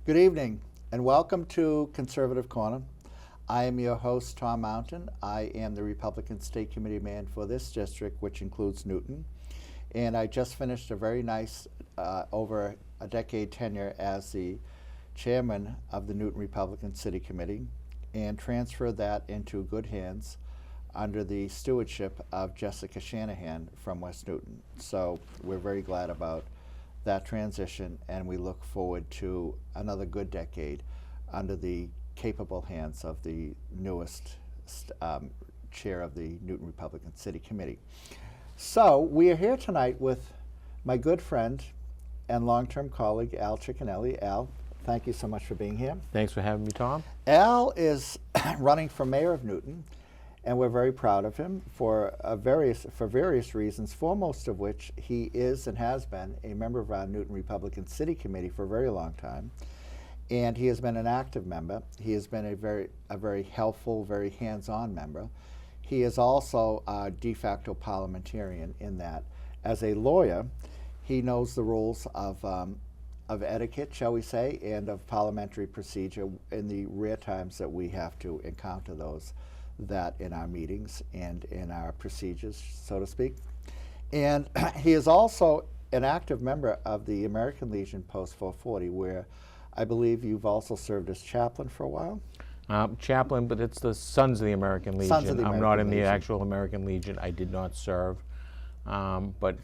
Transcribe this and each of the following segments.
Good evening, and welcome to Conservative Corner. I am your host, Tom Mountain. I am the Republican State Committee man for this district, which includes Newton. And I just finished a very nice, over a decade tenure as the chairman of the Newton Republican City Committee, and transferred that into good hands under the stewardship of Jessica Shanahan from West Newton. So we're very glad about that transition, and we look forward to another good decade under the capable hands of the newest chair of the Newton Republican City Committee. So we are here tonight with my good friend and long-term colleague, Al Cechinelli. Al, thank you so much for being here. Thanks for having me, Tom. Al is running for mayor of Newton, and we're very proud of him for various reasons, foremost of which he is and has been a member of our Newton Republican City Committee for a very long time, and he has been an active member. He has been a very helpful, very hands-on member. He is also a de facto parliamentarian in that, as a lawyer, he knows the rules of etiquette, shall we say, and of parliamentary procedure in the rare times that we have to encounter that in our meetings and in our procedures, so to speak. And he is also an active member of the American Legion Post 440, where I believe you've also served as chaplain for a while. Chaplain, but it's the Sons of the American Legion. Sons of the I'm American not in the Legion. actual American Legion. I did not serve, but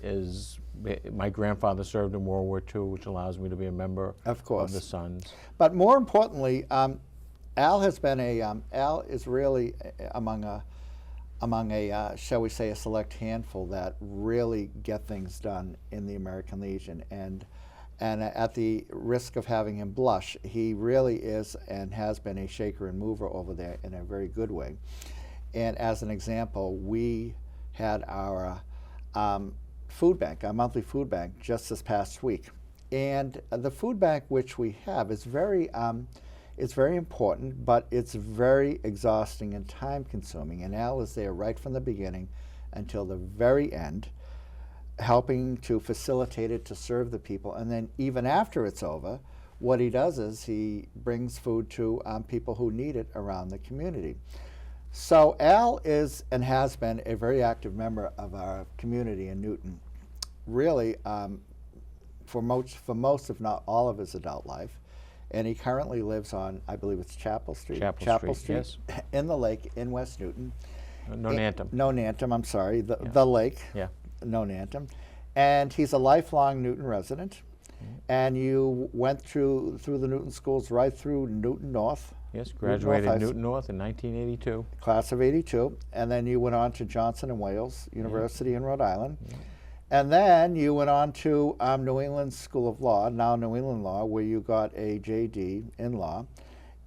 my grandfather served in World War II, which allows me to be a member Of course. of the Sons. But more importantly, Al is really among a shall we say, a select handful that really get things done in the American Legion. And at the risk of having him blush, he really is and has been a shaker and mover over there in a very good way. And as an example, we had our food bank, our monthly food bank, just this past week. And the food bank which we have is it's very important, but it's very exhausting and time-consuming. And Al is there right from the beginning until the very end, helping to facilitate it, to serve the people. And then even after it's over, what he does is he brings food to people who need it around the community. So Al is and has been a very active member of our community in Newton, really for most, if not all, of his adult life. And he currently lives on, I believe it's Chapel Street. Chapel Street, yes. In the lake in West Newton. Nonantum. Nonantum, I'm sorry, the lake. Yeah. Nonantum. And he's a lifelong Newton resident. Mm-hmm. And you went through the Newton schools right through Newton North. Yes, graduated Newton North in 1982. Class of 82. And then you went on to Johnson & Wales University in Rhode Island. Yeah. And then you went on to New England School of Law, now New England Law, where you got a JD in law.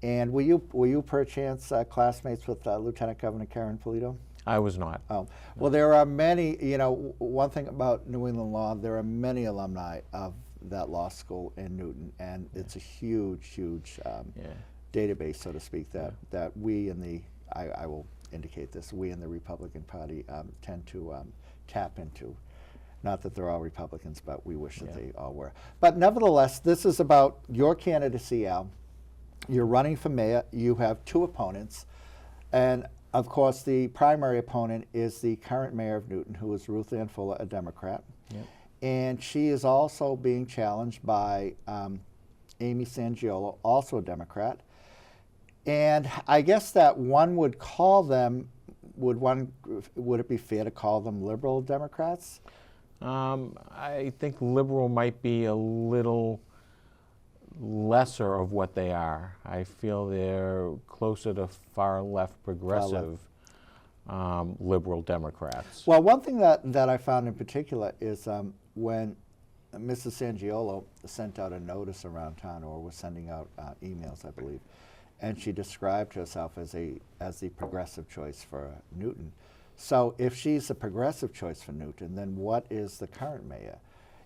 And were you perchance classmates with Lieutenant Governor Karen Polito? I was not. Oh, well, there are many, one thing about New England Law, there are many alumni of that law school in Newton, and it's a huge database, so to speak, that we in the, I will indicate this, we in the Republican Party tend to tap into. Not that they're all Republicans, but we wish that they all were. But nevertheless, this is about your candidacy, Al. You're running for mayor. You have two opponents. And, of course, the primary opponent is the current mayor of Newton, who is Ruth Ann Fuller, a Democrat. Yep. And she is also being challenged by Amy Sangiolo, also a Democrat. And I guess that one would call them, would it be fair to call them liberal Democrats? I think liberal might be a little lesser of what they are. I feel they're closer to far left progressive liberal Democrats. Well, one thing that I found in particular is when Mrs. Sangiolo sent out a notice around town, or was sending out emails, I believe, and she described herself as the progressive choice for Newton. So if she's a progressive choice for Newton, then what is the current mayor?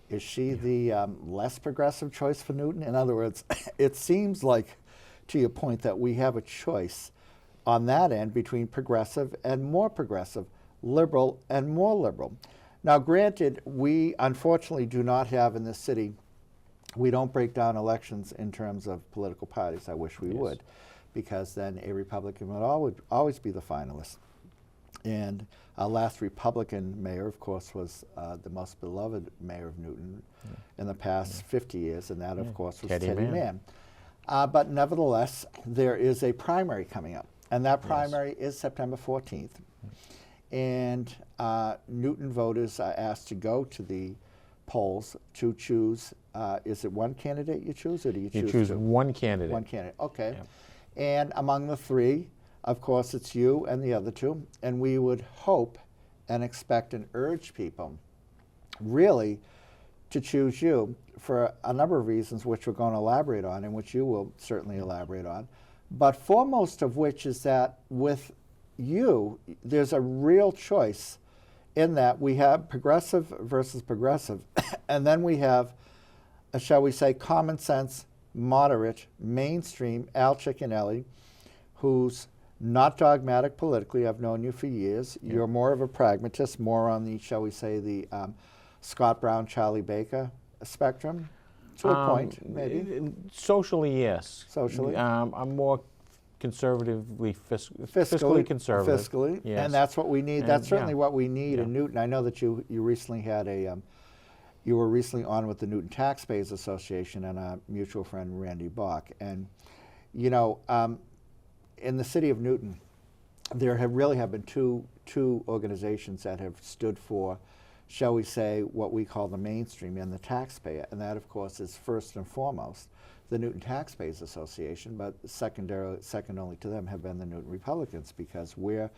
Is she the less progressive choice for Newton? In other words, it seems like, to your point, that we have a choice on that end between progressive and more progressive, liberal and more liberal. Now, granted, we unfortunately do not have in this city we don't break down elections in terms of political parties. I wish we Yes. would, because then a Republican would always be the finalist. And our last Republican mayor, of course, was the most beloved mayor of Newton in the past 50 years, and that, of course, was Teddy Teddy Mann. Mann. But nevertheless, there is a primary coming up, and that primary is September 14th. And Newton voters are asked to go to the polls to choose, is it one candidate you choose, or do you choose You choose two? one candidate. One candidate, okay. Yep. And among the three, of course, it's you and the other two, and we would hope and expect and urge people really to choose you for a number of reasons, which we're going to elaborate on, and which you will certainly elaborate on. But foremost of which is that with you, there's a real choice in that we have progressive versus progressive, and then we have, shall we say, common sense, moderate, mainstream Al Cechinelli, who's not dogmatic politically. I've known you for years. Yeah. You're more of a pragmatist, more on the, shall we say, the Scott Brown, Charlie Baker spectrum, to a point, maybe. Socially, yes. Socially. I'm more conservatively, fiscally conservative. Fiscally, Yes. and that's what we need. And, That's certainly yeah. what we need Yeah. in Newton. I know that you recently had a, you were recently on with the Newton Taxpayers Association and our mutual friend Randy Bach. And, you know, in the city of Newton, there really have been two organizations that have stood for, shall we say, what we call the mainstream and the taxpayer. And that, of course, is first and foremost the Newton Taxpayers Association, but second only to them have been the Newton Republicans, because we're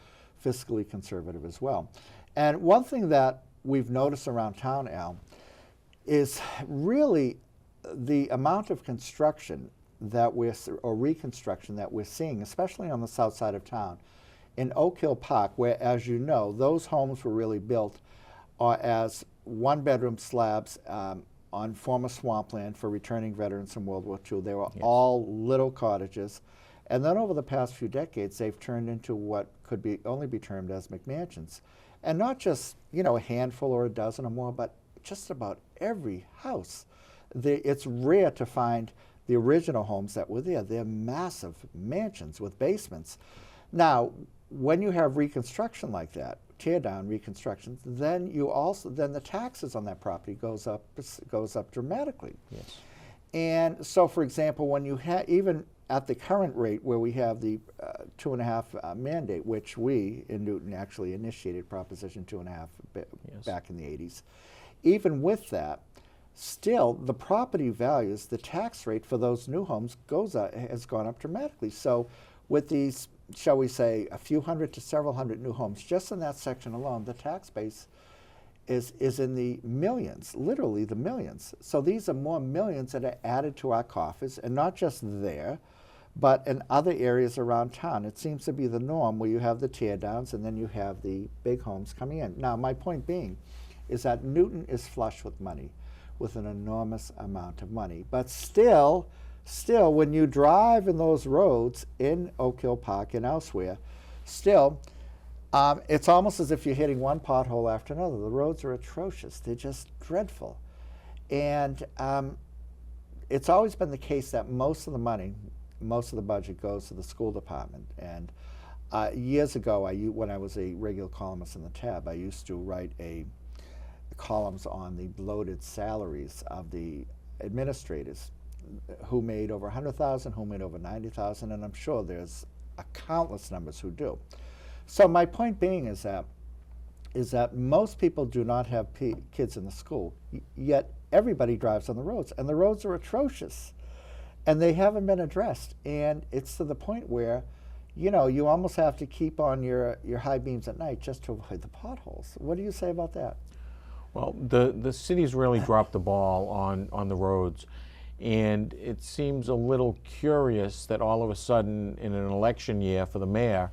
fiscally conservative as well. And one thing that we've noticed around town, Al, is really the amount of construction that or reconstruction that we're seeing, especially on the south side of town. In Oak Hill Park, where, as you know, those homes were really built as one-bedroom slabs on former swampland for returning veterans from World War II. They were all little cottages. And then over the past few decades, they've turned into what could only be termed as McMansions. And not just, you know, a handful or a dozen or more, but just about every house. It's rare to find the original homes that were there. They're massive mansions with basements. Now, when you have reconstruction like that, tear down reconstruction, then the taxes on that property goes up dramatically. Yes. And so, for example, when you have, even at the current rate where we have the 2.5 mandate, which we in Newton actually initiated Proposition 2.5 back in the 80s, even with that, still the property values, the tax rate for those new homes has gone up dramatically. So with these, shall we say, a few hundred to several hundred new homes, just in that section alone, the tax base is in the millions, literally the millions. So these are more millions that are added to our coffers, and not just there, but in other areas around town. It seems to be the norm where you have the tear downs and then you have the big homes coming in. Now, my point being is that Newton is flush with money, with an enormous amount of money. But still, when you drive in those roads in Oak Hill Park and elsewhere, still, it's almost as if you're hitting one pothole after another. The roads are atrocious. They're just dreadful. And it's always been the case that most of the money, most of the budget goes to the school department. And years ago, when I was a regular columnist in the Tab, I used to write columns on the bloated salaries of the administrators who made over 100,000, who made over 90,000, and I'm sure there's countless numbers who do. So my point being is that most people do not have kids in the school, yet everybody drives on the roads, and the roads are atrocious, and they haven't been addressed. And it's to the point where, you know, you almost have to keep on your high beams at night just to avoid the potholes. What do you say about that? Well, the city's really dropped the ball on the roads, and it seems a little curious that all of a sudden in an election year for the mayor,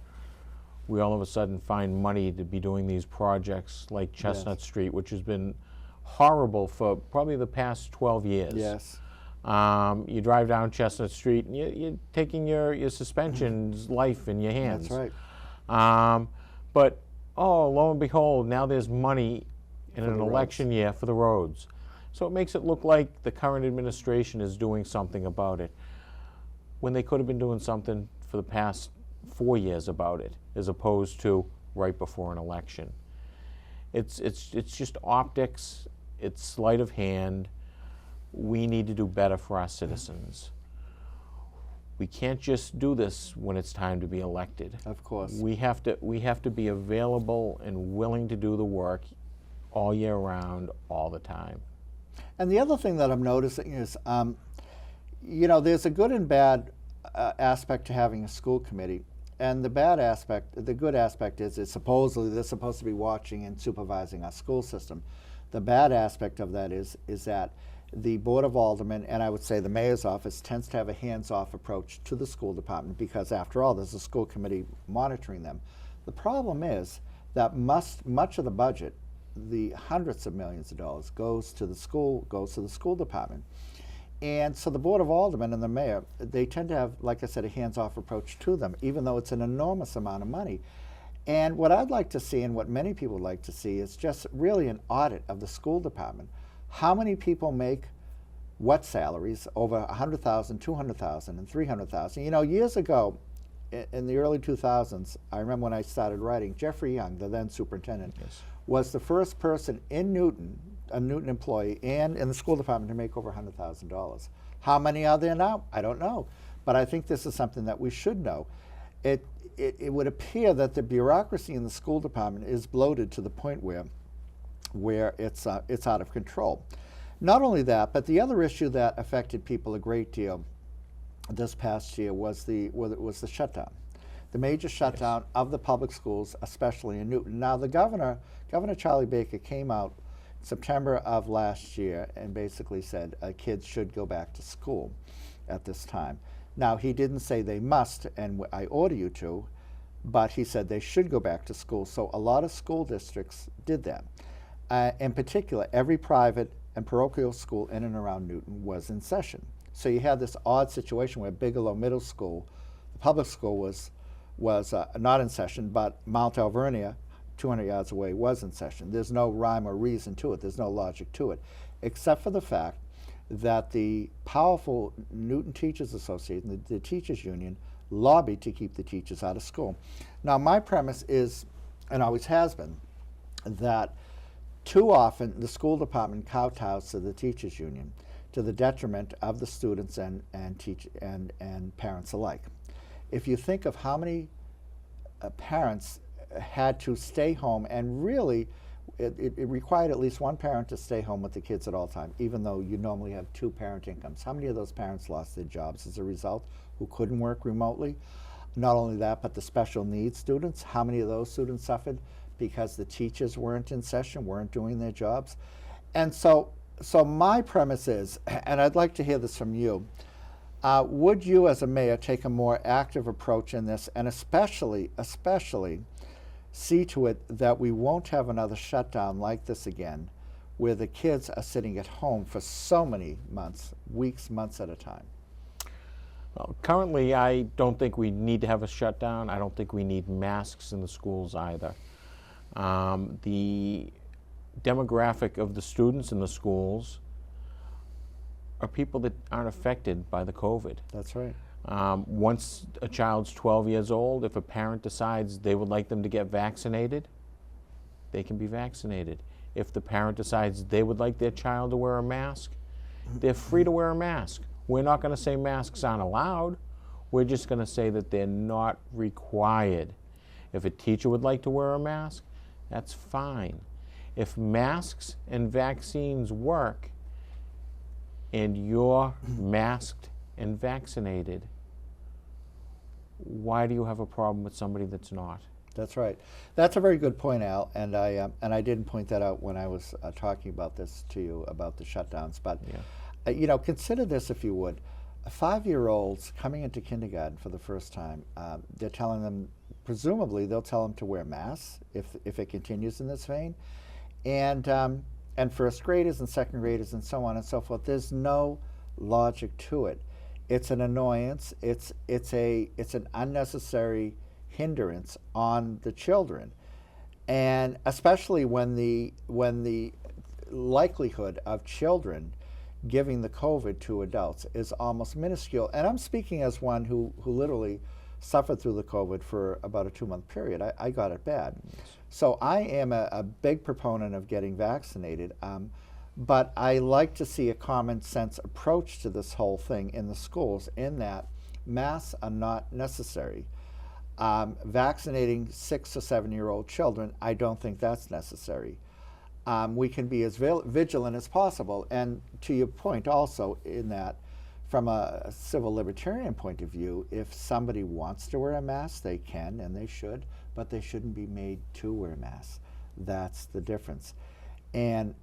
we all of a sudden find money to be doing these projects like Chestnut Street, which has been horrible for probably the past 12 years. Yes. You drive down Chestnut Street and you're taking your suspension's life in your hands. That's right. But, oh, lo and behold, now there's money in an election year for the roads. So it makes it look like the current administration is doing something about it, when they could have been doing something for the past 4 years about it, as opposed to right before an election. It's just optics, it's sleight of hand. We need to do better for our citizens. We can't just do this when it's time to be elected. Of course. We have to be available and willing to do the work all year round, all the time. And the other thing that I'm noticing is, there's a good and bad aspect to having a school committee. And the good aspect is they're supposed to be watching and supervising our school system. The bad aspect of that is that the Board of Aldermen, and I would say the mayor's office, tends to have a hands-off approach to the school department because, after all, there's a school committee monitoring them. The problem is that much of the budget, the hundreds of millions of dollars, goes to the school department. And so the Board of Aldermen and the mayor, they tend to have, like I said, a hands-off approach to them, even though it's an enormous amount of money. And what I'd like to see, and what many people would like to see, is just really an audit of the school department. How many people make what salaries over $100,000, $200,000, and $300,000? Years ago, in the early 2000s, I remember when I started writing, Jeffrey Young, the then superintendent, Yes. was the first person in Newton, a Newton employee, and in the school department to make over $100,000. How many are there now? I don't know. But I think this is something that we should know. It would appear that the bureaucracy in the school department is bloated to the point where it's out of control. Not only that, but the other issue that affected people a great deal this past year was the shutdown, the major shutdown of the public schools, especially in Newton. Now, Governor Charlie Baker came out September of last year and basically said kids should go back to school at this time. Now, he didn't say they must, and I order you to, but he said they should go back to school. So a lot of school districts did that. In particular, every private and parochial school in and around Newton was in session. So you had this odd situation where Bigelow Middle School, the public school, was not in session, but Mount Alvernia, 200 yards away, was in session. There's no rhyme or reason to it. There's no logic to it, except for the fact that the powerful Newton Teachers Association, the teachers union, lobbied to keep the teachers out of school. Now, my premise is, and always has been, that too often the school department kowtows to the teachers union to the detriment of the students and parents alike. If you think of how many parents had to stay home, and really it required at least one parent to stay home with the kids at all times, even though you normally have two parent incomes. How many of those parents lost their jobs as a result, who couldn't work remotely? Not only that, but the special needs students, how many of those students suffered because the teachers weren't in session, weren't doing their jobs? And so my premise is, and I'd like to hear this from you, would you as a mayor take a more active approach in this, and especially see to it that we won't have another shutdown like this again, where the kids are sitting at home for so many months, weeks, months at a time? Well, currently, I don't think we need to have a shutdown. I don't think we need masks in the schools either. The demographic of the students in the schools are people that aren't affected by the COVID. That's right. Once a child's 12 years old, if a parent decides they would like them to get vaccinated, they can be vaccinated. If the parent decides they would like their child to wear a mask, they're free to wear a mask. We're not going to say masks aren't allowed. We're just going to say that they're not required. If a teacher would like to wear a mask, that's fine. If masks and vaccines work and you're masked and vaccinated, why do you have a problem with somebody that's not? That's right. That's a very good point, Al, and I didn't point that out when I was talking about this to you about the shutdowns. But consider this, if you would: 5-year-olds coming into kindergarten for the first time. They're telling them, presumably, they'll tell them to wear masks if it continues in this vein, and first graders and second graders and so on and so forth. There's no logic to it. It's an annoyance. It's an unnecessary hindrance on the children, and especially when the likelihood of children giving the COVID to adults is almost minuscule. And I'm speaking as one who literally suffered through the COVID for about a 2-month period. I got it bad. So I am a big proponent of getting vaccinated, but I like to see a common sense approach to this whole thing in the schools, in that masks are not necessary. Vaccinating 6 or 7-year-old children, I don't think that's necessary. We can be as vigilant as possible. And to your point also, in that from a civil libertarian point of view, if somebody wants to wear a mask, they can and they should, but they shouldn't be made to wear masks. That's the difference. And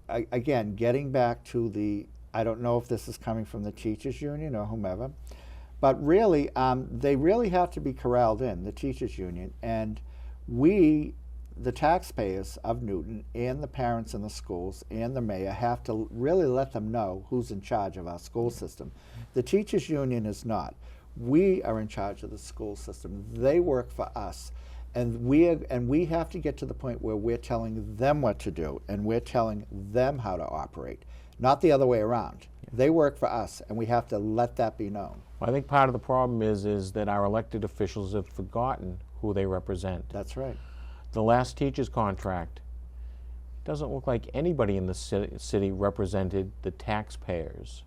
again, getting back to I don't know if this is coming from the teachers union or whomever, but really, they really have to be corralled in, the teachers union, and we, the taxpayers of Newton, and the parents in the schools, and the mayor, have to really let them know who's in charge of our school system. The teachers union is not. We are in charge of the school system. They work for us. And we have to get to the point where we're telling them what to do, and we're telling them how to operate, not the other way around. They work for us, and we have to let that be known. Well, I think part of the problem is that our elected officials have forgotten who they represent. That's right. The last teacher's contract doesn't look like anybody in the city represented the taxpayers.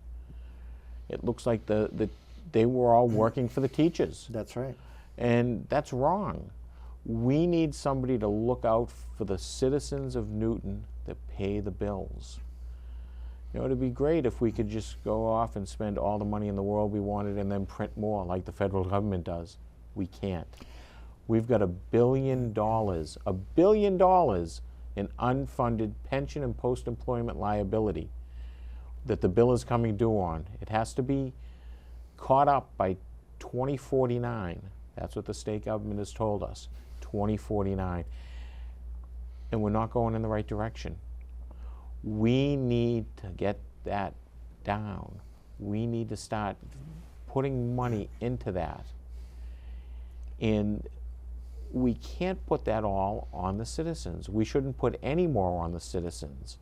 It looks like they were all working for the teachers. That's right. And that's wrong. We need somebody to look out for the citizens of Newton that pay the bills. You know, it'd be great if we could just go off and spend all the money in the world we wanted and then print more like the federal government does. We can't. We've got $1 billion in unfunded pension and post-employment liability that the bill is coming due on. It has to be caught up by 2049. That's what the state government has told us, 2049. And we're not going in the right direction. We need to get that down. We need to start putting money into that. And we can't put that all on the citizens. We shouldn't put any more on the citizens.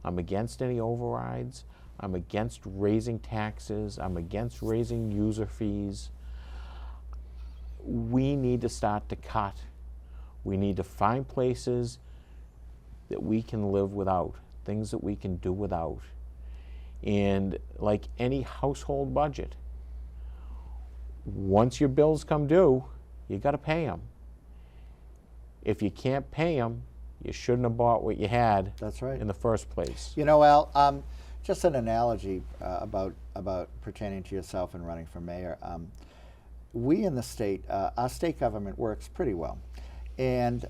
I'm against any overrides. I'm against raising taxes. I'm against raising user fees. We need to start to cut. We need to find places that we can live without, things that we can do without. And like any household budget, once your bills come due, you got to pay them. If you can't pay them, you shouldn't have bought what you had. That's right. In the first place. You know, Al, just an analogy about pertaining to yourself and running for mayor. We in the state, our state government works pretty well, and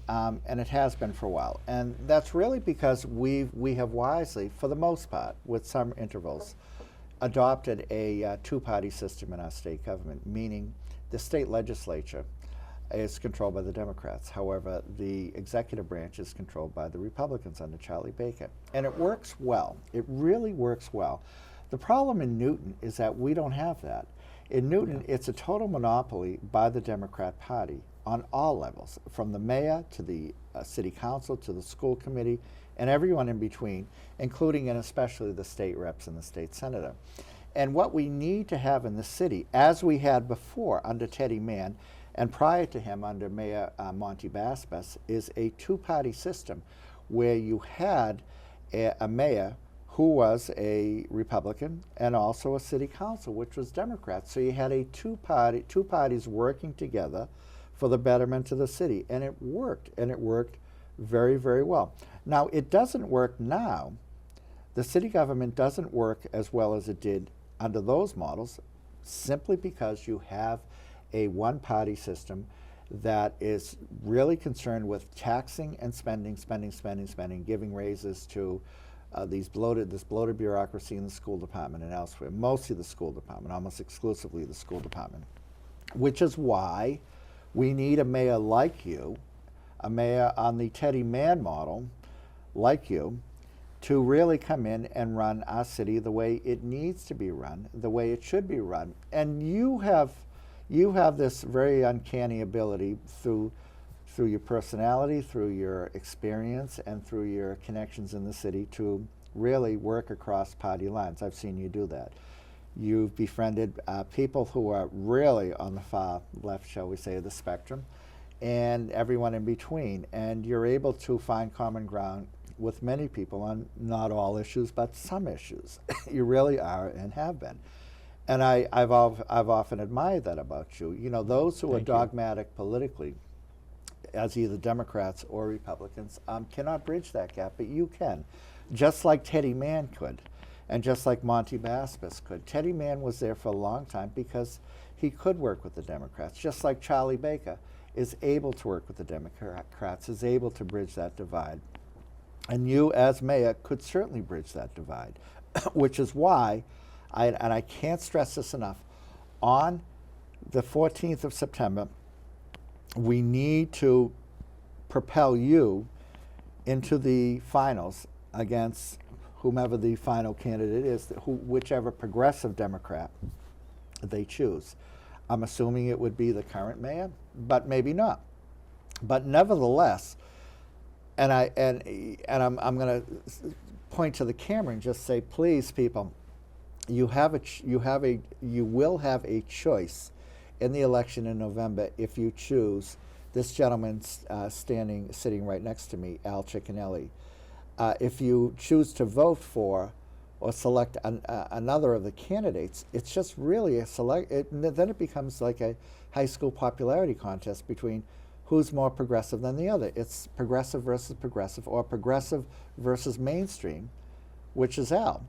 it has been for a while. And that's really because we have wisely, for the most part, with some intervals, adopted a two-party system in our state government, meaning the state legislature is controlled by the Democrats. However, the executive branch is controlled by the Republicans under Charlie Baker. And it works well. It really works well. The problem in Newton is that we don't have that. In Newton, it's a total monopoly by the Democrat Party on all levels, from the mayor to the city council to the school committee and everyone in between, including and especially the state reps and the state senator. And what we need to have in the city, as we had before under Teddy Mann, and prior to him under Mayor Monty Basbas, is a two-party system where you had a mayor who was a Republican and also a city council, which was Democrat. So you had a two parties working together for the betterment of the city. And it worked very, very well. Now, it doesn't work now. The city government doesn't work as well as it did under those models, simply because you have a one-party system that is really concerned with taxing and spending, giving raises to this bloated bureaucracy in the school department and elsewhere, mostly the school department, almost exclusively the school department, which is why we need a mayor like you, a mayor on the Teddy Mann model like you, to really come in and run our city the way it needs to be run, the way it should be run. And you have this very uncanny ability through through your personality, through your experience, and through your connections in the city to really work across party lines. I've seen you do that. You've befriended people who are really on the far left, shall we say, of the spectrum, and everyone in between. And you're able to find common ground with many people on not all issues, but some issues. You really are and have been. And I've often admired that about you. You know, those who are Thank you. dogmatic politically, as either Democrats or Republicans, cannot bridge that gap, but you can. Just like Teddy Mann could, and just like Monty Baspis could. Teddy Mann was there for a long time because he could work with the Democrats, just like Charlie Baker is able to work with the Democrats, is able to bridge that divide. And you, as mayor, could certainly bridge that divide, which is why, and I can't stress this enough, on the 14th of September, we need to propel you into the finals against whomever the final candidate is, whichever progressive Democrat they choose. I'm assuming it would be the current mayor, but maybe not. But nevertheless, and I'm going to point to the camera and just say, please, people, you will have a choice in the election in November if you choose this gentleman sitting right next to me, Al Cechinelli. If you choose to vote for or select another of the candidates, it's just really then it becomes like a high school popularity contest between who's more progressive than the other. It's progressive versus progressive, or progressive versus mainstream, which is Al.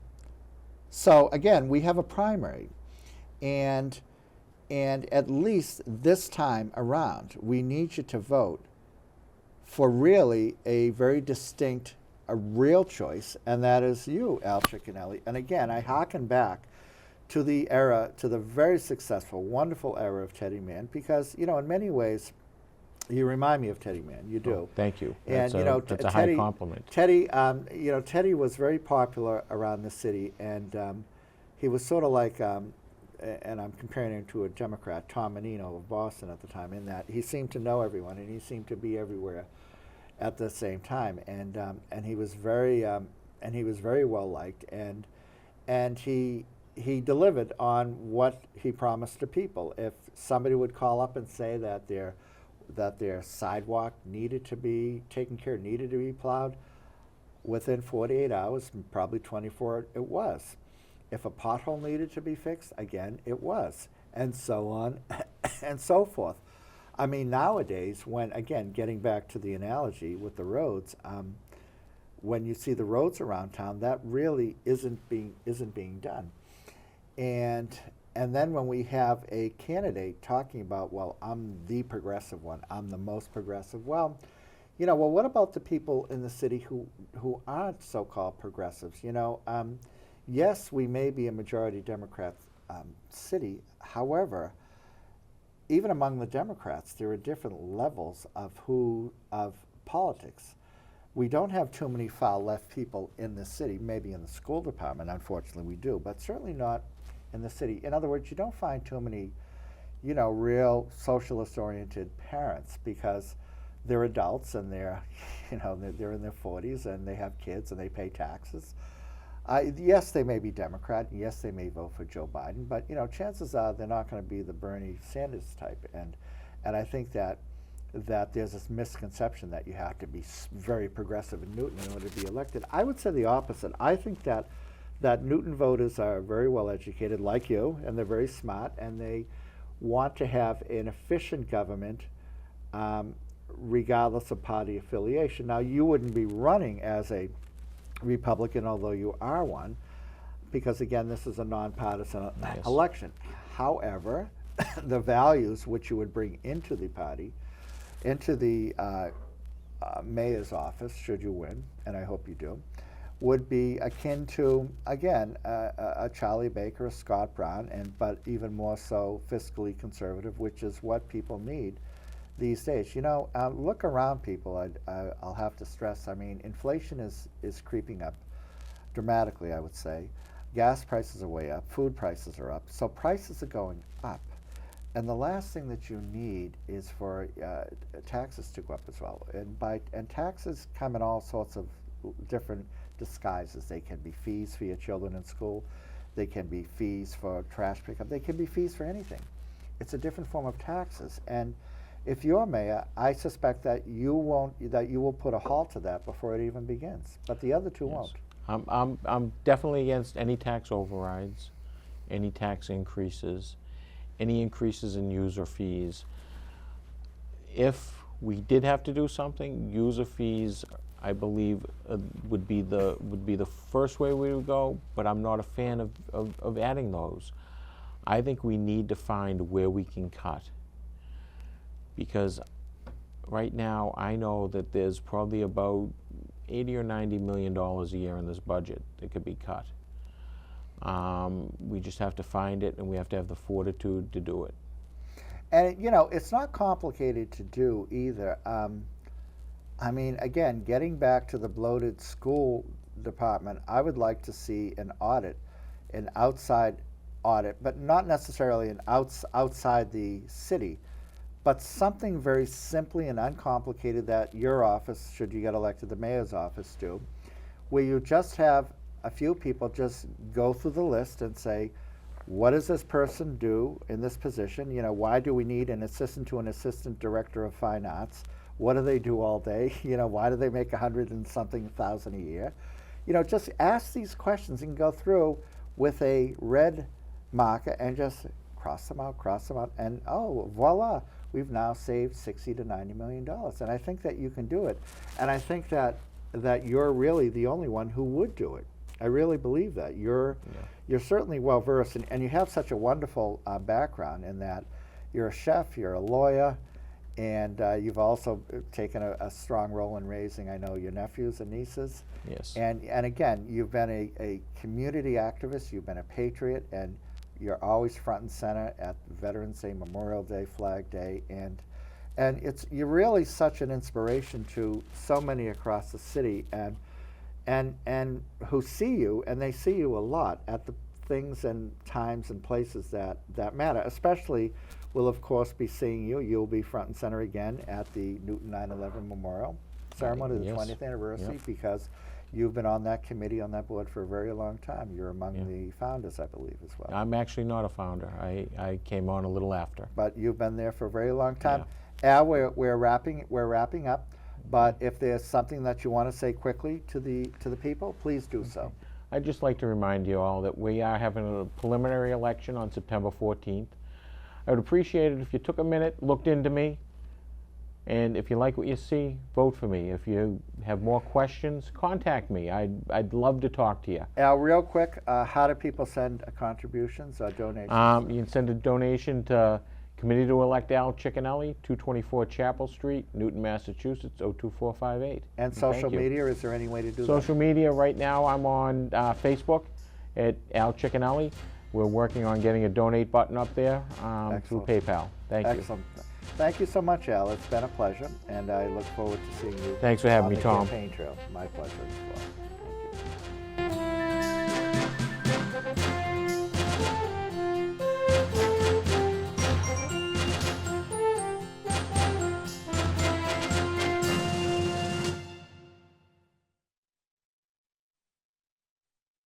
So again, we have a primary, and at least this time around, we need you to vote for really a very distinct, a real choice, and that is you, Al Cechinelli. And again, I hearken back to the era, to the very successful, wonderful era of Teddy Mann, because, you know, in many ways, you remind me of Teddy Mann. You do. Oh, thank you. And That's a high compliment. Teddy, Teddy was very popular around the city, and he was sort of like, and I'm comparing him to a Democrat, Tom Menino of Boston at the time, in that he seemed to know everyone and he seemed to be everywhere at the same time, and he was very well liked, and he delivered on what he promised to people. If somebody would call up and say that their sidewalk needed to be taken care, needed to be plowed, within 48 hours, probably 24, it was. If a pothole needed to be fixed, again, it was, and so on and so forth. I mean, nowadays, when, again, getting back to the analogy with the roads, when you see the roads around town, that really isn't being done. And then when we have a candidate talking about, well, I'm the progressive one, I'm the most progressive, well, what about the people in the city who aren't so-called progressives? Yes, we may be a majority Democrat city. However, even among the Democrats, there are different levels of politics. We don't have too many far left people in the city. Maybe in the school department, unfortunately, we do, but certainly not in the city. In other words, you don't find too many, real socialist-oriented parents, because they're adults and they're in their 40s and they have kids and they pay taxes. Yes, they may be Democrat, and yes, they may vote for Joe Biden, but chances are they're not going to be the Bernie Sanders type. And I think that there's this misconception that you have to be very progressive in Newton in order to be elected. I would say the opposite. I think that Newton voters are very well educated, like you, and they're very smart, and they want to have an efficient government, regardless of party affiliation. Now, you wouldn't be running as a Republican, although you are one, because again, this is a nonpartisan election. However, the values which you would bring into the party, into the mayor's office, should you win, and I hope you do, would be akin to, again, a Charlie Baker, a Scott Brown, but even more so fiscally conservative, which is what people need these days. Look around, people. I'll have to stress, I mean, inflation is creeping up dramatically, I would say. Gas prices are way up, food prices are up, so prices are going up. And the last thing that you need is for taxes to go up as well. And taxes come in all sorts of different disguises. They can be fees for your children in school. They can be fees for trash pickup. They can be fees for anything. It's a different form of taxes. And if you're mayor, I suspect that you will put a halt to that before it even begins. But the other two won't. I'm definitely against any tax overrides, any tax increases, any increases in user fees. If we did have to do something, user fees, I believe, would be the first way we would go. But I'm not a fan of adding those. I think we need to find where we can cut, because right now I know that there's probably about $80 or $90 million a year in this budget that could be cut. We just have to find it, and we have to have the fortitude to do it. And it's not complicated to do either. I mean, again, getting back to the bloated school department, I would like to see an audit, an outside audit, but not necessarily an outside the city, but something very simply and uncomplicated that your office, should you get elected, the mayor's office do, where you just have a few people just go through the list and say, what does this person do in this position? Why do we need an assistant to an assistant director of fine arts? What do they do all day? Why do they make 100 and something thousand a year? Just ask these questions and go through with a red marker and just cross them out, and oh, voila, we've now saved $60 to $90 million. And I think that you can do it. And I think that you're really the only one who would do it. I really believe that. You're certainly well versed, and you have such a wonderful background in that you're a chef, you're a lawyer, and you've also taken a strong role in raising, I know, your nephews and nieces. Yes. And again, you've been a community activist, you've been a patriot, and you're always front and center at Veterans Day, Memorial Day, Flag Day, and you're really such an inspiration to so many across the city, and who see you, and they see you a lot at the things and times and places that matter. Especially, we'll of course be seeing you. You'll be front and center again at the Newton 9/11 Memorial Ceremony, the Yes. 20th anniversary, Yep. because you've been on that committee, on that board for a very long time. You're among the founders, I believe, as well. I'm actually not a founder. I came on a little after. But you've been there for a very long time. Al, we're wrapping up. But if there's something that you want to say quickly to the people, please do so. I'd just like to remind you all that we are having a preliminary election on September 14th. I would appreciate it if you took a minute, looked into me, and if you like what you see, vote for me. If you have more questions, contact me. I'd love to talk to you. Al, real quick, how do people send contributions or donations? You can send a donation to Committee to Elect Al Cechinelli, 224 Chapel Street, Newton, Massachusetts, 02458. And social media, is there any way to do that? Social media, right now I'm on Facebook at Al Cechinelli. We're working on getting a donate button up there through PayPal. Thank you. Excellent. Thank you so much, Al. It's been a pleasure, and I look forward to seeing you Thanks for having on me, the Tom. campaign trail. My pleasure as well.